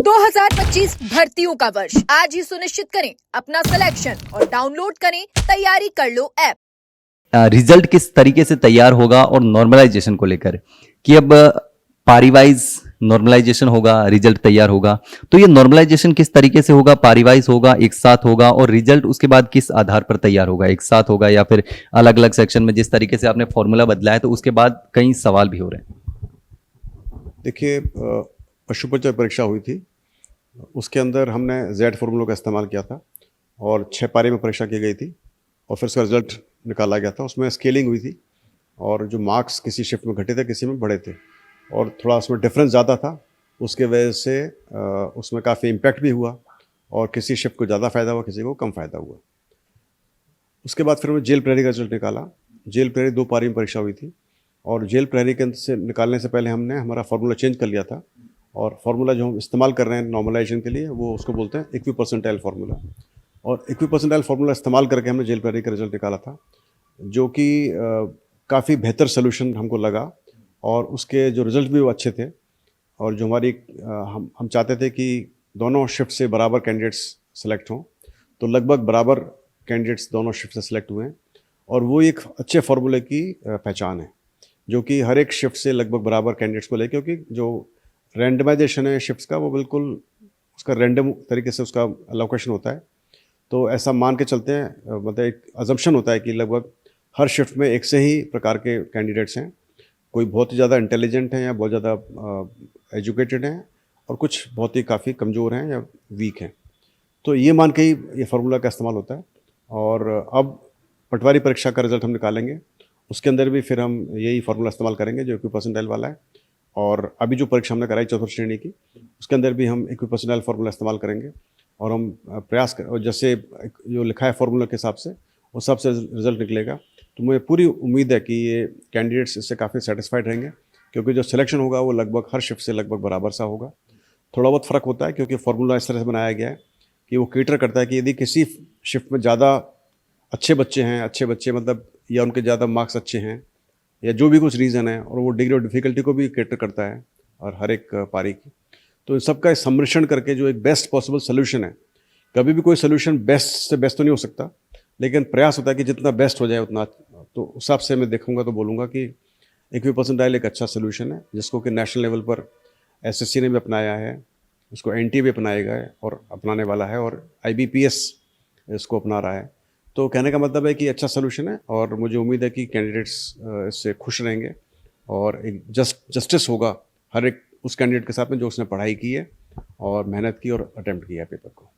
2025 भर्तियों का वर्ष आज ही सुनिश्चित करें अपना सिलेक्शन और डाउनलोड करें तैयारी कर लो ऐप। रिजल्ट किस तरीके से तैयार होगा और नॉर्मलाइजेशन को लेकर कि अब पारी वाइज नॉर्मलाइजेशन होगा, रिजल्ट तैयार होगा। तो ये नॉर्मलाइजेशन किस तरीके से होगा, पारी वाइज होगा, एक साथ होगा, और रिजल्ट उसके बाद किस आधार पर तैयार होगा, एक साथ होगा या फिर अलग अलग सेक्शन में? जिस तरीके से आपने फॉर्मूला बदला है तो उसके बाद कई सवाल भी हो रहे हैं। देखिए, पशुपचय परीक्षा हुई थी, उसके अंदर हमने जेड फॉर्मूलों का इस्तेमाल किया था और 6 पारी में परीक्षा की गई थी और फिर उसका रिजल्ट निकाला गया था। उसमें स्केलिंग हुई थी और जो मार्क्स किसी शिफ्ट में घटे थे, किसी में बढ़े थे और थोड़ा उसमें डिफरेंस ज़्यादा था। उसके वजह से उसमें काफ़ी इम्पैक्ट भी हुआ और किसी शिफ्ट को ज़्यादा फ़ायदा हुआ, किसी को कम फ़ायदा हुआ। उसके बाद फिर हमने जेल प्रहरी का रिजल्ट निकाला। जेल प्रहरी 2 पारी में परीक्षा हुई थी और जेल प्रहरी के से निकालने से पहले हमने हमारा फार्मूला चेंज कर लिया था और फार्मूला जो हम इस्तेमाल कर रहे हैं नॉर्मलाइजेशन के लिए, वो उसको बोलते हैं इक्वी परसेंटाइल फार्मूला। और इक्वी परसेंटाइल फार्मूला इस्तेमाल करके हमने जेल प्रहरी का रिजल्ट निकाला था, जो कि काफ़ी बेहतर सोल्यूशन हमको लगा और उसके जो रिजल्ट भी वो अच्छे थे। और जो हमारी हम चाहते थे कि दोनों शिफ्ट से बराबर कैंडिडेट्स सेलेक्ट हों, तो लगभग बराबर कैंडिडेट्स दोनों शिफ्ट से सेलेक्ट हुए हैं और वो एक अच्छे फार्मूले की पहचान है, जो कि हर एक शिफ्ट से लगभग बराबर कैंडिडेट्स को ले, क्योंकि जो रैंडमाइजेशन है शिफ्ट्स का, वो बिल्कुल उसका रैंडम तरीके से उसका अलोकेशन होता है। तो ऐसा मान के चलते हैं, मतलब एक अजम्पशन होता है कि लगभग हर शिफ्ट में एक से ही प्रकार के कैंडिडेट्स हैं। कोई बहुत ही ज़्यादा इंटेलिजेंट हैं या बहुत ज़्यादा एजुकेटेड हैं और कुछ बहुत ही काफ़ी कमज़ोर हैं या वीक हैं। तो ये मान के ही ये फार्मूला का इस्तेमाल होता है। और अब पटवारी परीक्षा का रिजल्ट हम निकालेंगे, उसके अंदर भी फिर हम यही फार्मूला इस्तेमाल करेंगे जो इक्वी परसेंटाइल वाला है। और अभी जो परीक्षा हमने कराई 4th श्रेणी की, उसके अंदर भी हम इक्वी परसेंटाइल फार्मूला इस्तेमाल करेंगे और हम प्रयास कर, और जैसे जो लिखा है फार्मूला के हिसाब से उस हिसाब से रिजल्ट निकलेगा। तो मुझे पूरी उम्मीद है कि ये कैंडिडेट्स इससे काफ़ी सेटिस्फाइड रहेंगे, क्योंकि जो सिलेक्शन होगा वो लगभग हर शिफ्ट से लगभग बराबर सा होगा। थोड़ा बहुत फ़र्क होता है क्योंकि फार्मूला इस तरह से बनाया गया है कि वो कैटर करता है कि यदि किसी शिफ्ट में ज़्यादा अच्छे बच्चे मतलब या उनके ज़्यादा मार्क्स अच्छे हैं या जो भी कुछ रीज़न है, और वो डिग्री ऑफ डिफ़िकल्टी को भी कैटर करता है और हर एक पारी की। तो इन सबका सम्मिश्रण करके जो एक बेस्ट पॉसिबल सोल्यूशन है, कभी भी कोई सोल्यूशन बेस्ट से बेस्ट तो नहीं हो सकता, लेकिन प्रयास होता है कि जितना बेस्ट हो जाए उतना। तो उस हिसाब से मैं देखूंगा तो बोलूँगा कि इक्वी परसेंटाइल एक अच्छा सोल्यूशन है, जिसको कि नेशनल लेवल पर एसएससी ने भी अपनाया है, उसको एनटीए भी अपनाएगा है और अपनाने वाला है, और आईबीपीएस इसको अपना रहा है। तो कहने का मतलब है कि अच्छा सोल्यूशन है और मुझे उम्मीद है कि कैंडिडेट्स इससे खुश रहेंगे और एक जस्टिस होगा हर एक उस कैंडिडेट के साथ में जो उसने पढ़ाई की है और मेहनत की और अटेम्प्ट किया है पेपर को।